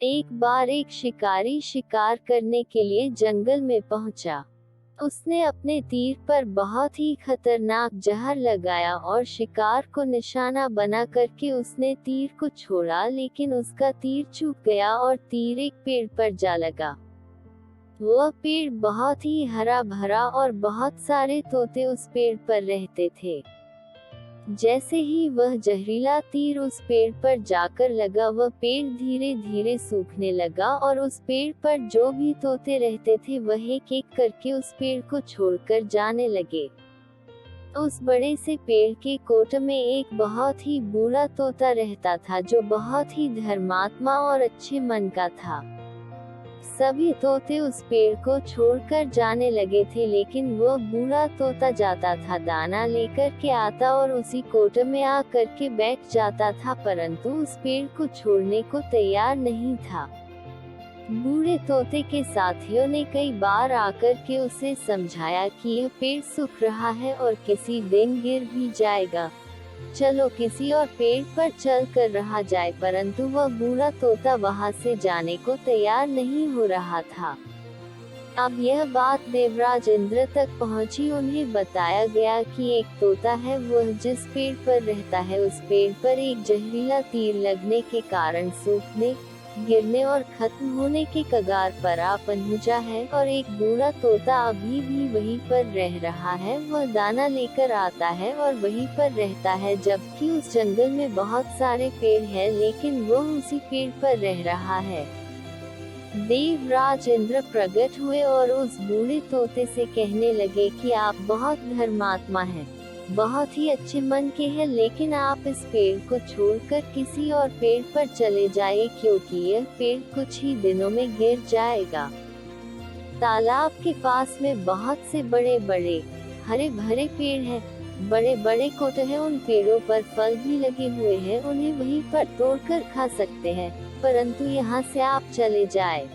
एक बार एक शिकारी शिकार करने के लिए जंगल में पहुंचा। उसने अपने तीर पर बहुत ही खतरनाक जहर लगाया और शिकार को निशाना बना करके उसने तीर को छोड़ा, लेकिन उसका तीर चूक गया और तीर एक पेड़ पर जा लगा। वह पेड़ बहुत ही हरा भरा और बहुत सारे तोते उस पेड़ पर रहते थे। जैसे ही वह जहरीला तीर उस पेड़ पर जाकर लगा, वह पेड़ धीरे धीरे सूखने लगा और उस पेड़ पर जो भी तोते रहते थे वह एक एक करके उस पेड़ को छोड़कर जाने लगे। उस बड़े से पेड़ के कोट में एक बहुत ही बूढ़ा तोता रहता था, जो बहुत ही धर्मात्मा और अच्छे मन का था। सभी तोते उस पेड़ को छोड़कर जाने लगे थे, लेकिन वह बूढ़ा तोता जाता था, दाना लेकर के आता और उसी कोट में आ करके बैठ जाता था, परंतु उस पेड़ को छोड़ने को तैयार नहीं था। बूढ़े तोते के साथियों ने कई बार आकर के उसे समझाया कि यह पेड़ सूख रहा है और किसी दिन गिर भी जाएगा, चलो किसी और पेड़ पर चल कर रहा जाए, परंतु वह बूढ़ा तोता वहां से जाने को तैयार नहीं हो रहा था। अब यह बात देवराज इंद्र तक पहुंची। उन्हें बताया गया कि एक तोता है, वह जिस पेड़ पर रहता है उस पेड़ पर एक जहरीला तीर लगने के कारण सूखने, गिरने और खत्म होने के कगार पर आ पहुंचा है, और एक बूढ़ा तोता अभी भी वहीं पर रह रहा है। वह दाना लेकर आता है और वहीं पर रहता है, जबकि उस जंगल में बहुत सारे पेड़ हैं, लेकिन वह उसी पेड़ पर रह रहा है। देवराज इंद्र प्रकट हुए और उस बूढ़े तोते से कहने लगे कि आप बहुत धर्मात्मा हैं, बहुत ही अच्छे मन के हैं, लेकिन आप इस पेड़ को छोड़कर किसी और पेड़ पर चले जाइए, क्योंकि यह पेड़ कुछ ही दिनों में गिर जाएगा। तालाब के पास में बहुत से बड़े बड़े हरे भरे पेड़ हैं, बड़े बड़े कोट हैं, उन पेड़ों पर फल भी लगे हुए हैं, उन्हें वहीं पर तोड़कर खा सकते हैं, परंतु यहाँ से आप चले जाए।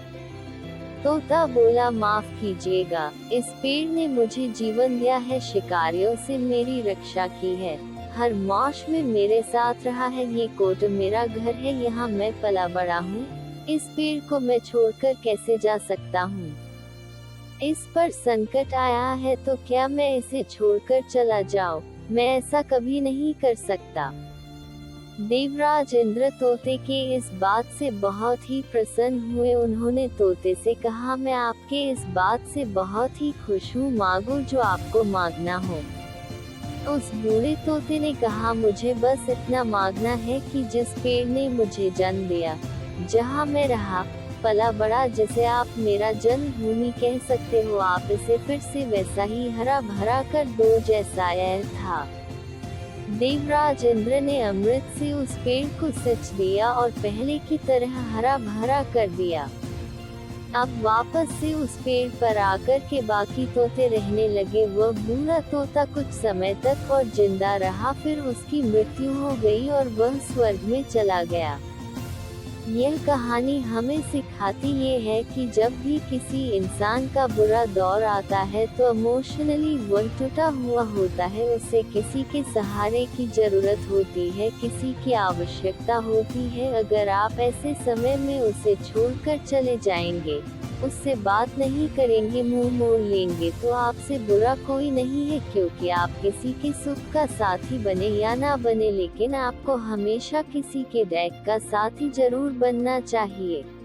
तोता बोला, माफ कीजिएगा, इस पेड़ ने मुझे जीवन दिया है, शिकारियों से मेरी रक्षा की है, हर मौश में मेरे साथ रहा है, ये कोट मेरा घर है, यहाँ मैं पला बड़ा हूँ, इस पेड़ को मैं छोड़कर कैसे जा सकता हूँ? इस पर संकट आया है तो क्या मैं इसे छोड़कर चला जाऊँ? मैं ऐसा कभी नहीं कर सकता। देवराज इंद्र तोते के इस बात से बहुत ही प्रसन्न हुए। उन्होंने तोते से कहा, मैं आपके इस बात से बहुत ही खुश हूँ, मांगो जो आपको मांगना हो। उस बूढ़े तोते ने कहा, मुझे बस इतना मांगना है कि जिस पेड़ ने मुझे जन्म दिया, जहाँ मैं रहा पला बड़ा, जिसे आप मेरा जन्मभूमि कह सकते हो, आप इसे फिर से वैसा ही हरा भरा कर दो जैसा यह था। देवराज इंद्र ने अमृत से उस पेड़ को सिंच दिया और पहले की तरह हरा भरा कर दिया। अब वापस से उस पेड़ पर आकर के बाकी तोते रहने लगे। वह बूढ़ा तोता कुछ समय तक और जिंदा रहा, फिर उसकी मृत्यु हो गई और वह स्वर्ग में चला गया। यह कहानी हमें सिखाती ये है कि जब भी किसी इंसान का बुरा दौर आता है तो इमोशनली वह टूटा हुआ होता है, उसे किसी के सहारे की जरूरत होती है, किसी की आवश्यकता होती है। अगर आप ऐसे समय में उसे छोड़कर चले जाएंगे, उससे बात नहीं करेंगे, मुंह मोड़ लेंगे, तो आपसे बुरा कोई नहीं है, क्योंकि आप किसी के सुख का साथी बने या ना बने, लेकिन आपको हमेशा किसी के दुख का साथी जरूर बनना चाहिए।